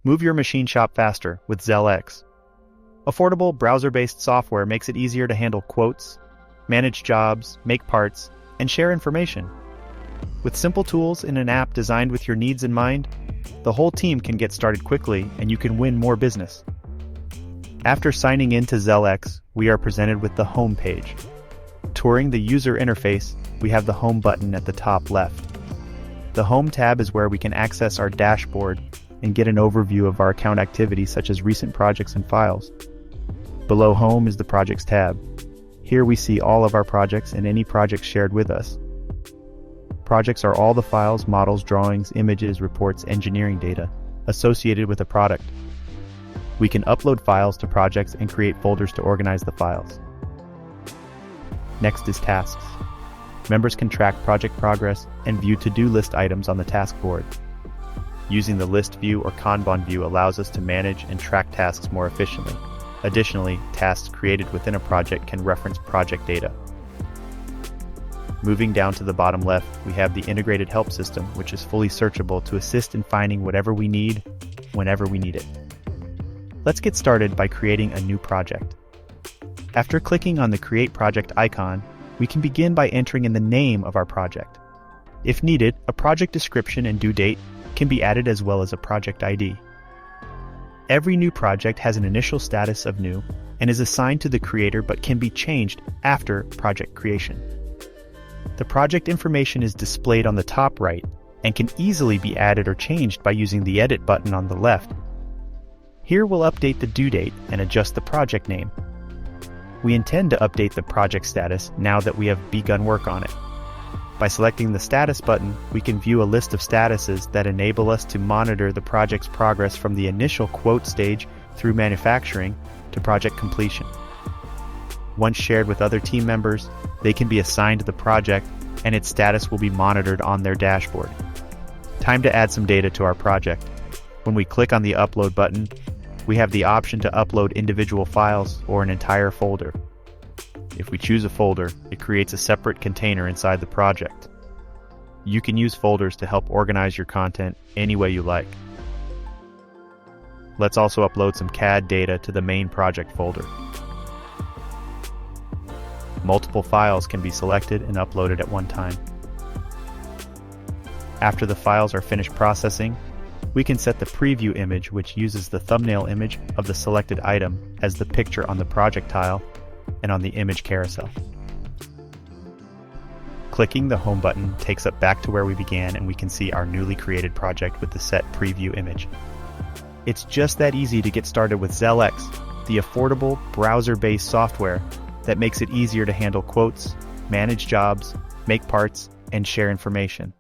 Move your machine shop faster with Zel X. Affordable browser-based software makes it easier to handle quotes, manage jobs, make parts, and share information. With simple tools in an app designed with your needs in mind, the whole team can get started quickly and you can win more business. After signing in to Zel X, we are presented with the Home page. Touring the user interface, we have the Home button at the top left. The Home tab is where we can access our dashboard and get an overview of our account activity such as recent projects and files. Below Home is the Projects tab. Here we see all of our projects and any projects shared with us. Projects are all the files, models, drawings, images, reports, engineering data associated with a product. We can upload files to projects and create folders to organize the files. Next is Tasks. Members can track project progress and view to-do list items on the task board. Using the list view or Kanban view allows us to manage and track tasks more efficiently. Additionally, tasks created within a project can reference project data. Moving down to the bottom left, we have the integrated help system, which is fully searchable to assist in finding whatever we need, whenever we need it. Let's get started by creating a new project. After clicking on the Create Project icon, we can begin by entering in the name of our project. If needed, a project description and due date can be added as well as a project ID. Every new project has an initial status of new and is assigned to the creator but can be changed after project creation. The project information is displayed on the top right and can easily be added or changed by using the Edit button on the left. Here we'll update the due date and adjust the project name. We intend to update the project status now that we have begun work on it. By selecting the Status button, we can view a list of statuses that enable us to monitor the project's progress from the initial quote stage through manufacturing to project completion. Once shared with other team members, they can be assigned to the project and its status will be monitored on their dashboard. Time to add some data to our project. When we click on the Upload button, we have the option to upload individual files or an entire folder. If we choose a folder, it creates a separate container inside the project. You can use folders to help organize your content any way you like. Let's also upload some CAD data to the main project folder. Multiple files can be selected and uploaded at one time. After the files are finished processing, we can set the preview image, which uses the thumbnail image of the selected item as the picture on the project tile and on the image carousel. Clicking the Home button takes us back to where we began and we can see our newly created project with the set preview image. It's just that easy to get started with Zel X, the affordable browser-based software that makes it easier to handle quotes, manage jobs, make parts, and share information.